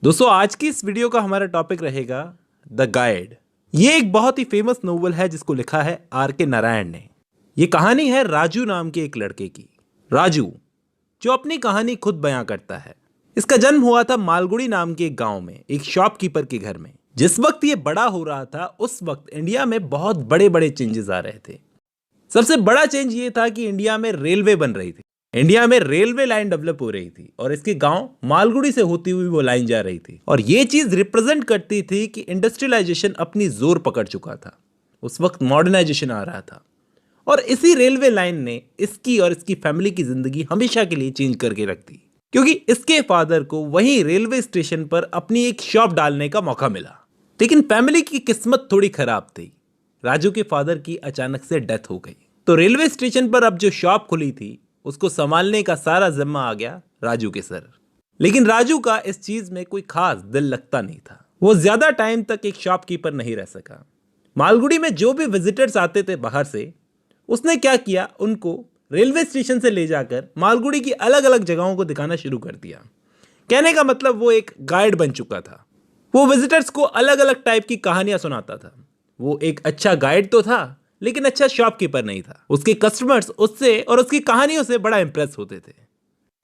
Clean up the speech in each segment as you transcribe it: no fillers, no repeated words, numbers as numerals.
दोस्तों आज की इस वीडियो का हमारा टॉपिक रहेगा द गाइड। ये एक बहुत ही फेमस नोवेल है जिसको लिखा है आर के नारायण ने। ये कहानी है राजू नाम के एक लड़के की। राजू जो अपनी कहानी खुद बयां करता है। इसका जन्म हुआ था मालगुड़ी नाम के एक गांव में एक शॉपकीपर के घर में। जिस वक्त ये बड़ा हो रहा था उस वक्त इंडिया में बहुत बड़े बड़े चेंजेस आ रहे थे। सबसे बड़ा चेंज ये था कि इंडिया में रेलवे बन रही थी। इंडिया में रेलवे लाइन डेवलप हो रही थी और इसके गांव मालगुड़ी से होती हुई वो लाइन जा रही थी और ये चीज रिप्रेजेंट करती थी कि इंडस्ट्रियलाइजेशन अपनी जोर पकड़ चुका था। उस वक्त मॉडर्नाइजेशन आ रहा था और इसी रेलवे लाइन ने इसकी और इसकी फैमिली की जिंदगी हमेशा के लिए चेंज करके रख दी, क्योंकि इसके फादर को वहीं रेलवे स्टेशन पर अपनी एक शॉप डालने का मौका मिला। लेकिन फैमिली की किस्मत थोड़ी खराब थी। राजू के फादर की अचानक से डेथ हो गई तो रेलवे स्टेशन पर अब जो शॉप खुली थी उसको संभालने का सारा जिम्मा आ गया राजू के सर। लेकिन राजू का इस चीज में कोई खास दिल लगता नहीं था। वो ज्यादा टाइम तक एक शॉपकीपर नहीं रह सका। मालगुड़ी में जो भी विजिटर्स आते थे बाहर से, उसने क्या किया, उनको रेलवे स्टेशन से ले जाकर मालगुड़ी की अलग अलग जगहों को दिखाना शुरू कर दिया। कहने का मतलब वो एक गाइड बन चुका था। वो विजिटर्स को अलग अलग टाइप की कहानियां सुनाता था। वो एक अच्छा गाइड तो था लेकिन अच्छा शॉपकीपर नहीं था। उसके कस्टमर्स उससे और उसकी कहानियों से बड़ा इंप्रेस होते थे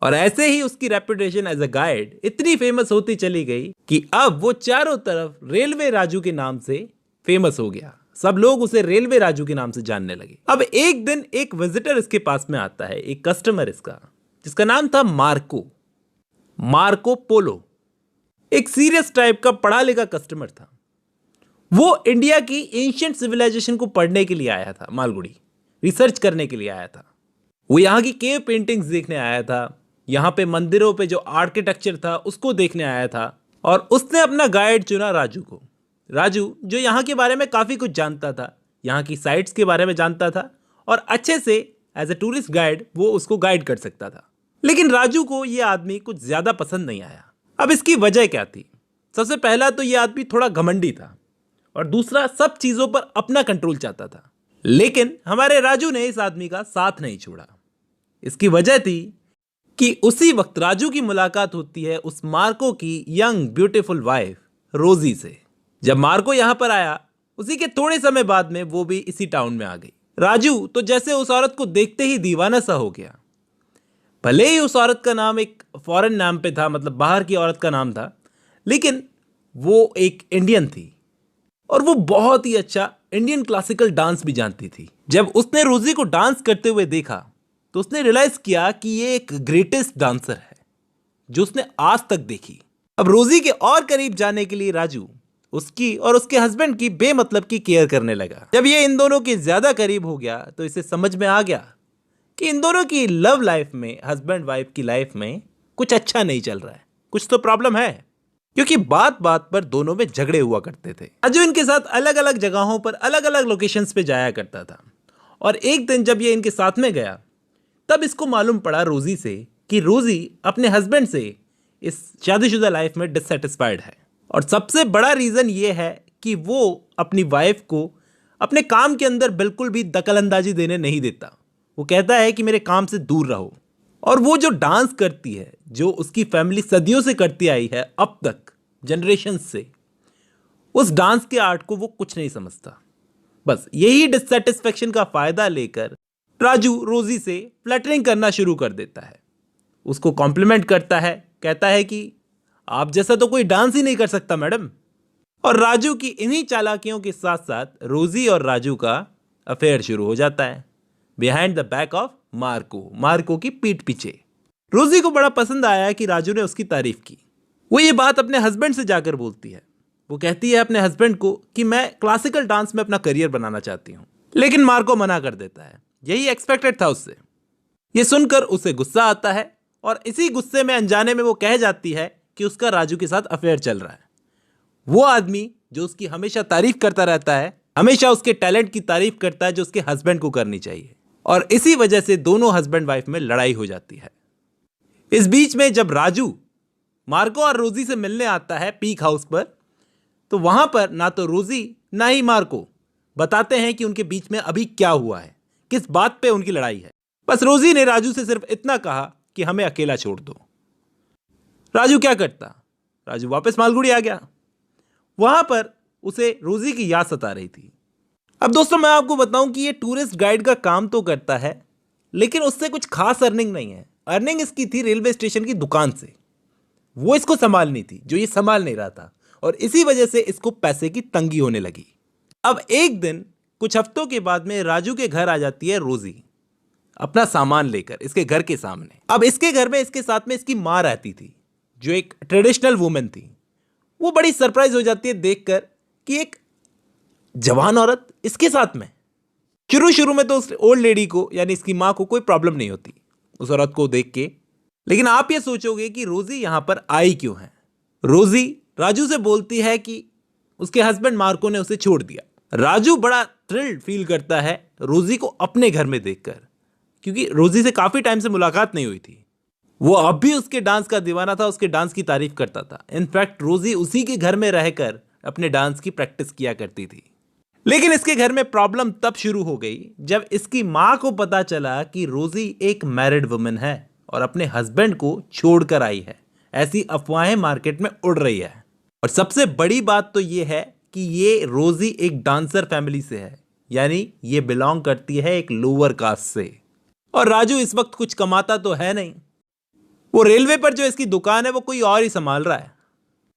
और ऐसे ही उसकी रेपुटेशन एज अ गाइड इतनी फेमस होती चली गई कि अब वो चारों तरफ रेलवे राजू के नाम से फेमस हो गया। सब लोग उसे रेलवे राजू के नाम से जानने लगे। अब एक दिन एक विजिटर इसके पास में आता है, एक कस्टमर इसका, जिसका नाम था मार्को मार्को पोलो। एक सीरियस टाइप का पढ़ा लिखा कस्टमर था। वो इंडिया की एंशिएंट सिविलाइजेशन को पढ़ने के लिए आया था, मालगुड़ी रिसर्च करने के लिए आया था। वो यहाँ की केव पेंटिंग्स देखने आया था, यहाँ पे मंदिरों पे जो आर्किटेक्चर था उसको देखने आया था और उसने अपना गाइड चुना राजू को। राजू जो यहाँ के बारे में काफ़ी कुछ जानता था, यहाँ की साइट्स के बारे में जानता था और अच्छे से एज ए टूरिस्ट गाइड वो उसको गाइड कर सकता था। लेकिन राजू को ये आदमी कुछ ज़्यादा पसंद नहीं आया। अब इसकी वजह क्या थी? सबसे पहला तो ये आदमी थोड़ा घमंडी था और दूसरा सब चीज़ों पर अपना कंट्रोल चाहता था। लेकिन हमारे राजू ने इस आदमी का साथ नहीं छोड़ा। इसकी वजह थी कि उसी वक्त राजू की मुलाकात होती है उस मार्को की यंग ब्यूटीफुल वाइफ रोजी से। जब मार्को यहां पर आया उसी के थोड़े समय बाद में वो भी इसी टाउन में आ गई। राजू तो जैसे उस औरत को देखते ही दीवाना सा हो गया। भले ही उस औरत का नाम एक फॉरेन नाम पे था, मतलब बाहर की औरत का नाम था, लेकिन वो एक इंडियन थी और वो बहुत ही अच्छा इंडियन क्लासिकल डांस भी जानती थी। जब उसने रोजी को डांस करते हुए देखा तो उसने रियलाइज किया कि ये एक ग्रेटेस्ट डांसर है जो उसने आज तक देखी। अब रोजी के और करीब जाने के लिए राजू उसकी और उसके हस्बैंड की बेमतलब की केयर करने लगा। जब ये इन दोनों के ज्यादा करीब हो गया तो इसे समझ में आ गया कि इन दोनों की लव लाइफ में, हस्बैंड वाइफ की लाइफ में कुछ अच्छा नहीं चल रहा है, कुछ तो प्रॉब्लम है, क्योंकि बात बात पर दोनों में झगड़े हुआ करते थे। राजू इनके साथ अलग अलग जगहों पर अलग अलग लोकेशंस पे जाया करता था और एक दिन जब ये इनके साथ में गया तब इसको मालूम पड़ा रोजी से कि रोजी अपने हस्बैंड से इस शादीशुदा लाइफ में डिससेटिस्फाइड है। और सबसे बड़ा रीजन ये है कि वो अपनी वाइफ को अपने काम के अंदर बिल्कुल भी दखलंदाजी देने नहीं देता। वो कहता है कि मेरे काम से दूर रहो। और वो जो डांस करती है, जो उसकी फैमिली सदियों से करती आई है अब तक, जनरेशन से, उस डांस के आर्ट को वो कुछ नहीं समझता। बस यही डिससेटिस्फेक्शन का फायदा लेकर राजू रोजी से फ्लैटरिंग करना शुरू कर देता है। उसको कॉम्प्लीमेंट करता है, कहता है कि आप जैसा तो कोई डांस ही नहीं कर सकता मैडम। और राजू की इन्हीं चालाकियों के साथ साथ रोजी और राजू का अफेयर शुरू हो जाता है behind the back of Marco की पीठ पीछे। रोजी को बड़ा पसंद आया कि राजू ने उसकी तारीफ की। वो ये बात अपने हस्बैंड से जाकर बोलती है। वो कहती है अपने हस्बैंड को कि मैं क्लासिकल डांस में अपना करियर बनाना चाहती हूँ, लेकिन मार्को मना कर देता है। यही एक्सपेक्टेड था उससे। ये सुनकर उसे गुस्सा आता है और इसी गुस्से में अनजाने में वो कह जाती है कि उसका राजू के साथ अफेयर चल रहा है। वो आदमी जो उसकी हमेशा तारीफ करता रहता है, हमेशा उसके टैलेंट की तारीफ करता है जो उसके हस्बैंड को करनी चाहिए, और इसी वजह से दोनों हस्बैंड वाइफ में लड़ाई हो जाती है। इस बीच में जब राजू मार्को और रोजी से मिलने आता है पीक हाउस पर, तो वहां पर ना तो रोजी ना ही मार्को बताते हैं कि उनके बीच में अभी क्या हुआ है, किस बात पे उनकी लड़ाई है। बस रोजी ने राजू से सिर्फ इतना कहा कि हमें अकेला छोड़ दो। राजू क्या करता? राजू वापस मालगुड़ी आ गया। वहां पर उसे रोजी की याद सता रही थी। अब दोस्तों मैं आपको बताऊं कि ये टूरिस्ट गाइड का काम तो करता है, लेकिन उससे कुछ खास अर्निंग नहीं है। अर्निंग इसकी थी रेलवे स्टेशन की दुकान से। वो इसको संभालनी थी, जो ये संभाल नहीं रहा था, और इसी वजह से इसको पैसे की तंगी होने लगी। अब एक दिन कुछ हफ्तों के बाद में राजू के घर आ जाती है रोजी, अपना सामान लेकर इसके घर के सामने। अब इसके घर में इसके साथ में इसकी माँ रहती थी, जो एक ट्रेडिशनल वुमेन थी। वो बड़ी सरप्राइज हो जाती है देखकर कि एक जवान औरत इसके साथ में। शुरू शुरू में तो उस ओल्ड लेडी को यानी इसकी माँ को कोई प्रॉब्लम नहीं होती उस औरत को देख के, लेकिन आप ये सोचोगे कि रोजी यहां पर आई क्यों है। रोजी राजू से बोलती है कि उसके हस्बैंड मार्को ने उसे छोड़ दिया। राजू बड़ा थ्रिल्ड फील करता है रोजी को अपने घर में देखकर, क्योंकि रोजी से काफी टाइम से मुलाकात नहीं हुई थी। वो अब भी उसके डांस का दीवाना था, उसके डांस की तारीफ करता था। इनफैक्ट रोजी उसी के घर में रहकर अपने डांस की प्रैक्टिस किया करती थी। लेकिन इसके घर में प्रॉब्लम तब शुरू हो गई जब इसकी मां को पता चला कि रोजी एक मैरिड वुमेन है और अपने हस्बैंड को छोड़कर आई है। ऐसी अफवाहें मार्केट में उड़ रही है। और सबसे बड़ी बात तो ये है कि ये रोजी एक डांसर फैमिली से है, यानी ये बिलोंग करती है एक लोअर कास्ट से। और राजू इस वक्त कुछ कमाता तो है नहीं। वो रेलवे पर जो इसकी दुकान है वो कोई और ही संभाल रहा है।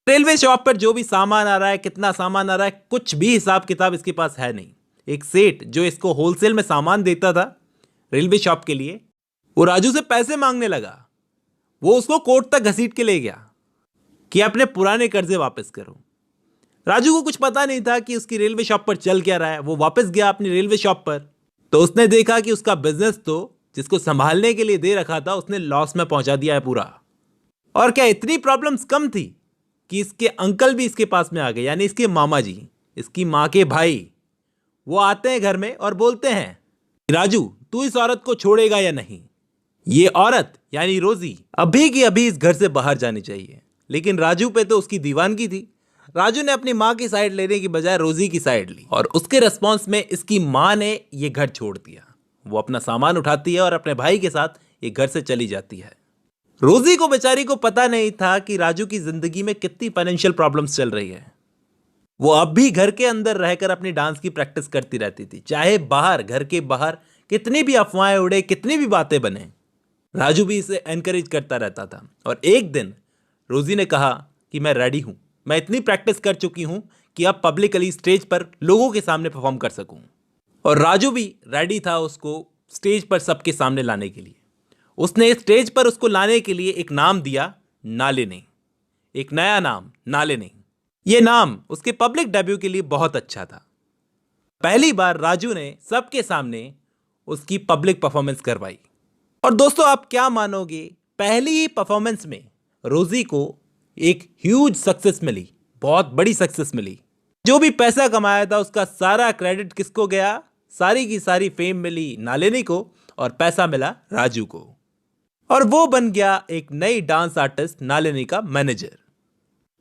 रेलवे शॉप पर जो भी सामान आ रहा है, कितना सामान आ रहा है, कुछ भी हिसाब किताब इसके पास है नहीं। एक सेठ जो इसको होलसेल में सामान देता था रेलवे शॉप के लिए, वो राजू से पैसे मांगने लगा। वो उसको कोर्ट तक घसीट के ले गया कि अपने पुराने कर्जे वापस करो। राजू को कुछ पता नहीं था कि उसकी रेलवे शॉप पर चल क्या रहा है। वो वापस गया अपनी रेलवे शॉप पर, तो उसने देखा कि उसका बिजनेस तो जिसको संभालने के लिए दे रखा था उसने लॉस में पहुंचा दिया है पूरा। और क्या इतनी प्रॉब्लम्स कम थी कि इसके अंकल भी इसके पास में आ गए, यानी इसके मामा जी, इसकी माँ के भाई। वो आते हैं घर में और बोलते हैं, राजू तू इस औरत को छोड़ेगा या नहीं। ये औरत यानी रोजी अभी की अभी इस घर से बाहर जानी चाहिए। लेकिन राजू पे तो उसकी दीवानगी थी। राजू ने अपनी माँ की साइड लेने की बजाय रोजी की साइड ली, और उसके रिस्पॉन्स में इसकी माँ ने ये घर छोड़ दिया। वो अपना सामान उठाती है और अपने भाई के साथ ये घर से चली जाती है। रोजी को बेचारी को पता नहीं था कि राजू की जिंदगी में कितनी फाइनेंशियल प्रॉब्लम्स चल रही है। वो अब भी घर के अंदर रहकर अपनी डांस की प्रैक्टिस करती रहती थी, चाहे बाहर, घर के बाहर कितनी भी अफवाहें उड़े, कितनी भी बातें बने, राजू भी इसे एनकरेज करता रहता था। और एक दिन रोजी ने कहा कि मैं रेडी हूं, मैं इतनी प्रैक्टिस कर चुकी हूं कि अब पब्लिकली स्टेज पर लोगों के सामने परफॉर्म कर सकूं। और राजू भी रेडी था उसको स्टेज पर सबके सामने लाने के लिए। उसने स्टेज पर उसको लाने के लिए एक नाम दिया, नालिनी। एक नया नाम, नालिनी। यह नाम उसके पब्लिक डेब्यू के लिए बहुत अच्छा था। पहली बार राजू ने सबके सामने उसकी पब्लिक परफॉर्मेंस करवाई। और दोस्तों आप क्या मानोगे, पहली ही परफॉर्मेंस में रोजी को एक ह्यूज सक्सेस मिली, बहुत बड़ी सक्सेस मिली। जो भी पैसा कमाया था उसका सारा क्रेडिट किसको गया? सारी की सारी फेम मिली नालिनी को और पैसा मिला राजू को। और वो बन गया एक नई डांस आर्टिस्ट नालिनी का मैनेजर।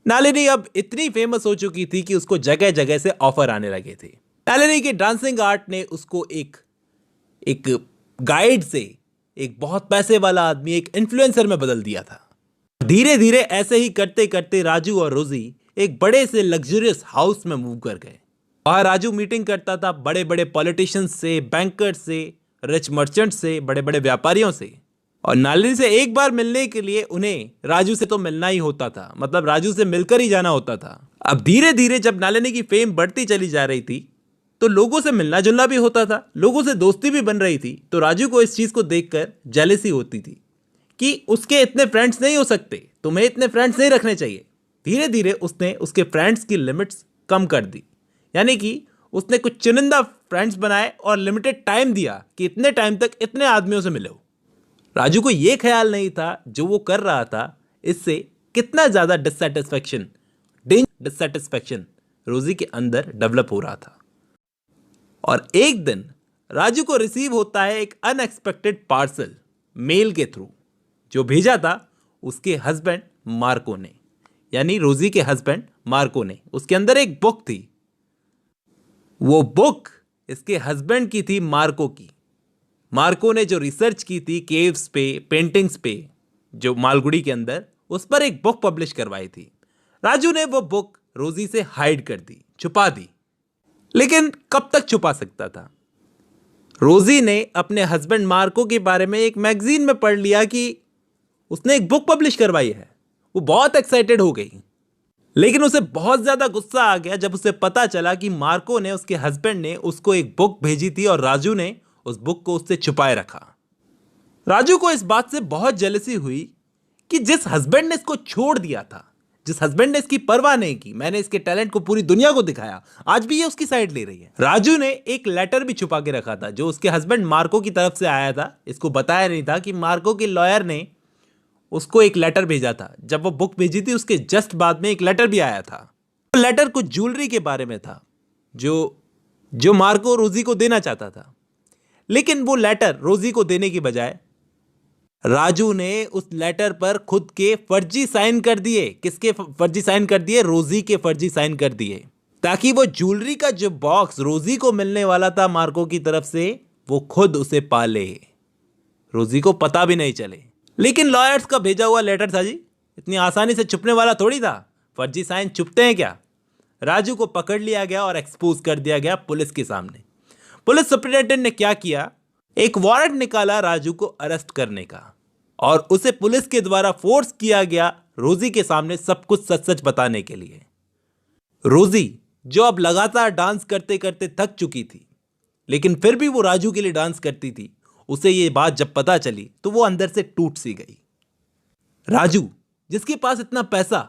नालिनी अब इतनी फेमस हो चुकी थी कि उसको जगह जगह से ऑफर आने लगे थे। नालिनी के डांसिंग आर्ट ने उसको एक गाइड से एक बहुत पैसे वाला आदमी, एक इन्फ्लुएंसर में बदल दिया था। धीरे धीरे ऐसे ही करते करते राजू और रोजी एक बड़े से लग्जरियस हाउस में मूव कर गए। वहां राजू मीटिंग करता था बड़े बड़े पॉलिटिशियंस से, बैंकर्स से, रिच मर्चेंट्स से, बड़े बड़े व्यापारियों से। और नालिनी से एक बार मिलने के लिए उन्हें राजू से तो मिलना ही होता था, मतलब राजू से मिलकर ही जाना होता था। अब धीरे धीरे जब नालिनी की फेम बढ़ती चली जा रही थी तो लोगों से मिलना जुलना भी होता था, लोगों से दोस्ती भी बन रही थी। तो राजू को इस चीज को देखकर जेलसी होती थी कि उसके इतने फ्रेंड्स नहीं हो सकते, तुम्हें इतने फ्रेंड्स नहीं रखने चाहिए। धीरे धीरे उसने उसके फ्रेंड्स की लिमिट्स कम कर दी, यानी कि उसने कुछ चुनिंदा फ्रेंड्स बनाए और लिमिटेड टाइम दिया कि इतने टाइम तक इतने आदमियों से मिलो। राजू को यह ख्याल नहीं था जो वो कर रहा था इससे कितना ज्यादा डिससेटिस्फैक्शन रोजी के अंदर डेवलप हो रहा था। और एक दिन राजू को रिसीव होता है एक अनएक्सपेक्टेड पार्सल मेल के थ्रू, जो भेजा था उसके हस्बैंड मार्को ने, यानी रोजी के हस्बैंड मार्को ने। उसके अंदर एक बुक थी। वो बुक इसके हस्बैंड की थी, मार्को की। मार्को ने जो रिसर्च की थी केव्स पे, पेंटिंग्स पे, जो मालगुड़ी के अंदर, उस पर एक बुक पब्लिश करवाई थी। राजू ने वो बुक रोजी से हाइड कर दी, छुपा दी। लेकिन कब तक छुपा सकता था? रोजी ने अपने हस्बैंड मार्को के बारे में एक मैगजीन में पढ़ लिया कि उसने एक बुक पब्लिश करवाई है। वो बहुत एक्साइटेड हो गई। लेकिन उसे बहुत ज्यादा गुस्सा आ गया जब उसे पता चला कि मार्को ने, उसके हस्बैंड ने, उसको एक बुक भेजी थी और राजू ने उस बुक को उससे छुपाए रखा। राजू को इस बात से बहुत जेलसी हुई कि जिस हस्बैंड ने इसको छोड़ दिया था, जिस हस्बैंड ने इसकी परवाह नहीं की, मैंने इसके टैलेंट को पूरी दुनिया को दिखाया, आज भी ये उसकी साइड ले रही है। राजू ने एक लेटर भी छुपा के रखा था जो उसके हस्बैंड मार्को की तरफ से आया था। इसको बताया नहीं था कि मार्को के लॉयर ने उसको एक लेटर भेजा था। जब वो बुक भेजी थी उसके जस्ट बाद में एक लेटर भी आया था। वो लेटर कुछ ज्वेलरी के बारे में था जो मार्को रोजी को देना चाहता था। लेकिन वो लेटर रोजी को देने की बजाय राजू ने उस लेटर पर खुद के फर्जी साइन कर दिए। किसके फर्जी साइन कर दिए? रोजी के फर्जी साइन कर दिए, ताकि वो ज्वेलरी का जो बॉक्स रोजी को मिलने वाला था मार्को की तरफ से, वो खुद उसे पाले, रोजी को पता भी नहीं चले। लेकिन लॉयर्स का भेजा हुआ लेटर था जी, इतनी आसानी से छुपने वाला थोड़ी था। फर्जी साइन छुपते हैं क्या? राजू को पकड़ लिया गया और एक्सपोज कर दिया गया पुलिस के सामने। पुलिस सुपरिटेंडेंट ने क्या किया? एक वारंट निकाला राजू को अरेस्ट करने का, और उसे पुलिस के द्वारा फोर्स किया गया रोजी के सामने सब कुछ सच सच बताने के लिए। रोजी, जो अब लगातार डांस करते करते थक चुकी थी, लेकिन फिर भी वो राजू के लिए डांस करती थी, उसे ये बात जब पता चली तो वो अंदर से टूट सी गई। राजू, जिसके पास इतना पैसा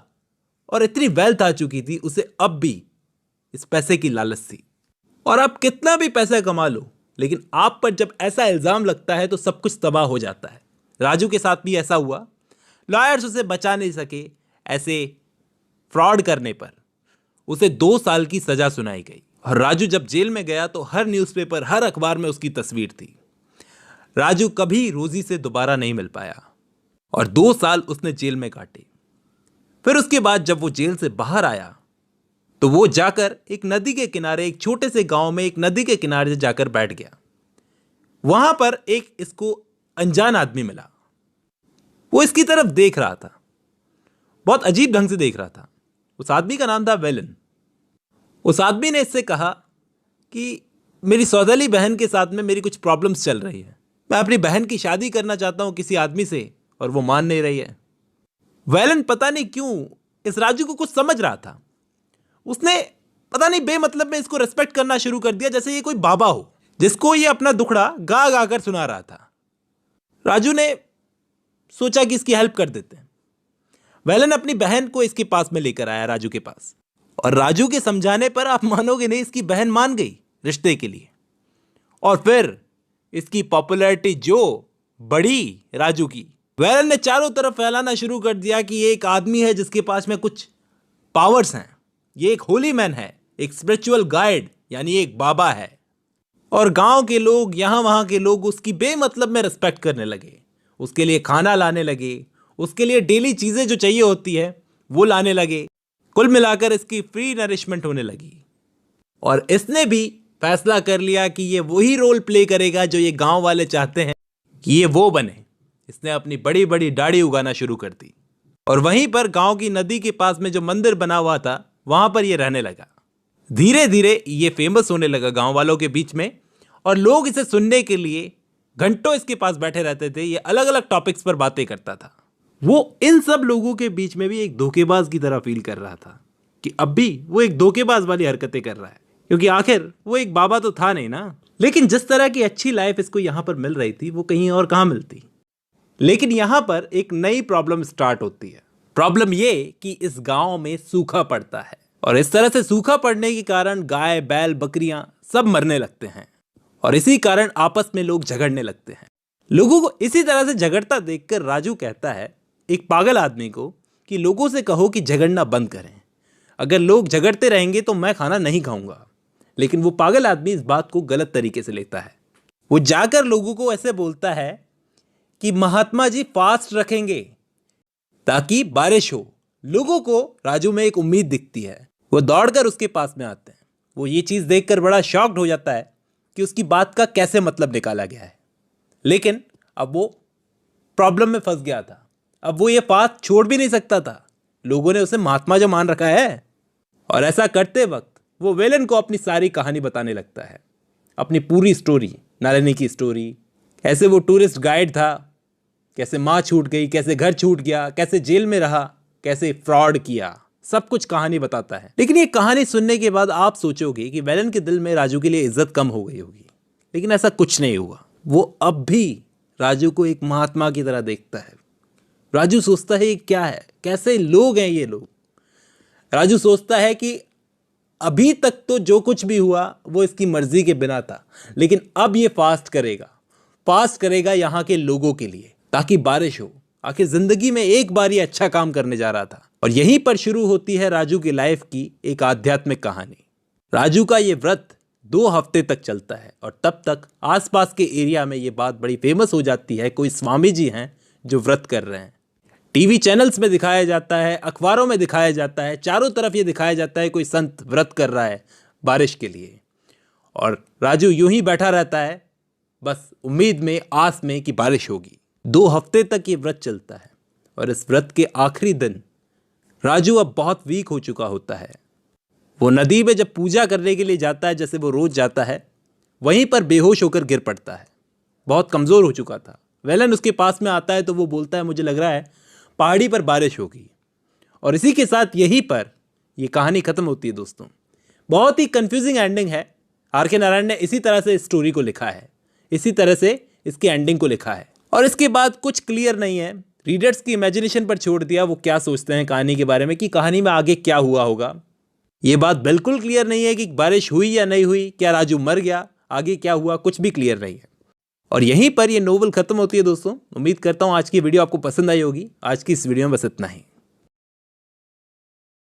और इतनी वेल्थ आ चुकी थी, उसे अब भी इस पैसे की लालच थी। और आप कितना भी पैसा कमा लो, लेकिन आप पर जब ऐसा इल्जाम लगता है तो सब कुछ तबाह हो जाता है। राजू के साथ भी ऐसा हुआ। लॉयर्स उसे बचा नहीं सके। ऐसे फ्रॉड करने पर उसे 2 साल की सजा सुनाई गई। और राजू जब जेल में गया तो हर न्यूज़पेपर, हर अखबार में उसकी तस्वीर थी। राजू कभी रोजी से दोबारा नहीं मिल पाया और 2 साल उसने जेल में काटे। फिर उसके बाद जब वो जेल से बाहर आया तो वो जाकर एक नदी के किनारे, एक छोटे से गांव में एक नदी के किनारे जाकर बैठ गया। वहां पर एक इसको अनजान आदमी मिला। वो इसकी तरफ देख रहा था, बहुत अजीब ढंग से देख रहा था। उस आदमी का नाम था वेलन। उस आदमी ने इससे कहा कि मेरी सौतेली बहन के साथ में मेरी कुछ प्रॉब्लम्स चल रही है। मैं अपनी बहन की शादी करना चाहता हूं किसी आदमी से और वो मान नहीं रही है। वेलन पता नहीं क्यों इस राजू को कुछ समझ रहा था। उसने पता नहीं बेमतलब में इसको रेस्पेक्ट करना शुरू कर दिया, जैसे ये कोई बाबा हो जिसको ये अपना दुखड़ा गा गा कर सुना रहा था। राजू ने सोचा कि इसकी हेल्प कर देते हैं। वेलन अपनी बहन को इसके पास में लेकर आया, राजू के पास। और राजू के समझाने पर आप मानोगे नहीं, इसकी बहन मान गई रिश्ते के लिए। और फिर इसकी पॉपुलैरिटी जो बढ़ी राजू की, वेलन ने चारों तरफ फैलाना शुरू कर दिया कि ये एक आदमी है जिसके पास में कुछ पावर्स हैं, ये एक होली मैन है, एक स्पिरिचुअल गाइड, यानी एक बाबा है। और गांव के लोग, यहां वहां के लोग उसकी बेमतलब में रिस्पेक्ट करने लगे, उसके लिए खाना लाने लगे, उसके लिए डेली चीजें जो चाहिए होती है वो लाने लगे। कुल मिलाकर इसकी फ्री नरिशमेंट होने लगी। और इसने भी फैसला कर लिया कि ये वही रोल प्ले करेगा जो ये गांव वाले चाहते हैं कि ये वो बने। इसने अपनी बड़ी बड़ी दाढ़ी उगाना शुरू कर दी और वहीं पर गांव की नदी के पास में जो मंदिर बना हुआ था वहां पर ये रहने लगा। धीरे धीरे ये फेमस होने लगा गांव वालों के बीच में, और लोग इसे सुनने के लिए घंटों इसके पास बैठे रहते थे। ये अलग अलग टॉपिक्स पर बातें करता था। वो इन सब लोगों के बीच में भी एक धोखेबाज की तरह फील कर रहा था कि अब भी वो एक धोखेबाज वाली हरकतें कर रहा है, क्योंकि आखिर वो एक बाबा तो था नहीं ना। लेकिन जिस तरह की अच्छी लाइफ इसको यहां पर मिल रही थी वो कहीं और कहां मिलती। लेकिन यहां पर एक नई प्रॉब्लम स्टार्ट होती है। प्रॉब्लम ये कि इस गांव में सूखा पड़ता है, और इस तरह से सूखा पड़ने के कारण गाय, बैल, बकरियां सब मरने लगते हैं, और इसी कारण आपस में लोग झगड़ने लगते हैं। लोगों को इसी तरह से झगड़ता देखकर राजू कहता है एक पागल आदमी को कि लोगों से कहो कि झगड़ना बंद करें, अगर लोग झगड़ते रहेंगे तो मैं खाना नहीं खाऊंगा। लेकिन वो पागल आदमी इस बात को गलत तरीके से लेता है। वो जाकर लोगों को ऐसे बोलता है कि महात्मा जी फास्ट रखेंगे ताकि बारिश हो। लोगों को राजू में एक उम्मीद दिखती है। वो दौड़कर उसके पास में आते हैं। वो ये चीज देखकर बड़ा शॉक्ड हो जाता है कि उसकी बात का कैसे मतलब निकाला गया है। लेकिन अब वो प्रॉब्लम में फंस गया था। अब वो ये फास्ट छोड़ भी नहीं सकता था। लोगों ने उसे महात्मा जो मान रखा है। और ऐसा करते वक्त वो विलेन को अपनी सारी कहानी बताने लगता है, अपनी पूरी स्टोरी, नलिनी की स्टोरी, कैसे वो टूरिस्ट गाइड था, कैसे माँ छूट गई, कैसे घर छूट गया, कैसे जेल में रहा, कैसे फ्रॉड किया, सब कुछ कहानी बताता है। लेकिन ये कहानी सुनने के बाद आप सोचोगे कि विलेन के दिल में राजू के लिए इज्जत कम हो गई होगी, लेकिन ऐसा कुछ नहीं हुआ। वो अब भी राजू को एक महात्मा की तरह देखता है। राजू सोचता है ये क्या है, कैसे लोग हैं ये लोग। राजू सोचता है कि अभी तक तो जो कुछ भी हुआ वो इसकी मर्जी के बिना था, लेकिन अब ये फास्ट करेगा यहाँ के लोगों के लिए, ताकि बारिश हो। आखिर जिंदगी में एक बार ये अच्छा काम करने जा रहा था। और यहीं पर शुरू होती है राजू की लाइफ की एक आध्यात्मिक कहानी। राजू का ये व्रत 2 हफ्ते तक चलता है और तब तक आसपास के एरिया में ये बात बड़ी फेमस हो जाती है। कोई स्वामी जी हैं जो व्रत कर रहे हैं। टीवी चैनल्स में दिखाया जाता है, अखबारों में दिखाया जाता है, चारों तरफ ये दिखाया जाता है कोई संत व्रत कर रहा है बारिश के लिए। और राजू यूं ही बैठा रहता है, बस उम्मीद में, आस में कि बारिश होगी। 2 हफ्ते तक ये व्रत चलता है और इस व्रत के आखिरी दिन राजू अब बहुत वीक हो चुका होता है। वो नदी में जब पूजा करने के लिए जाता है, जैसे वो रोज जाता है, वहीं पर बेहोश होकर गिर पड़ता है। बहुत कमज़ोर हो चुका था। विलेन उसके पास में आता है तो वो बोलता है, मुझे लग रहा है पहाड़ी पर बारिश होगी। और इसी के साथ यहीं पर ये कहानी ख़त्म होती है दोस्तों। बहुत ही कंफ्यूजिंग एंडिंग है। आर के नारायण ने इसी तरह से इस स्टोरी को लिखा है, इसी तरह से इसकी एंडिंग को लिखा है। और इसके बाद कुछ क्लियर नहीं है, रीडर्स की इमेजिनेशन पर छोड़ दिया, वो क्या सोचते हैं कहानी के बारे में, कि कहानी में आगे क्या हुआ होगा। ये बात बिल्कुल क्लियर नहीं है कि बारिश हुई या नहीं हुई, क्या राजू मर गया, आगे क्या हुआ, कुछ भी क्लियर नहीं है। और यहीं पर ये नोवेल खत्म होती है दोस्तों। उम्मीद करता हूँ आज की वीडियो आपको पसंद आई होगी। आज की इस वीडियो में बस इतना ही।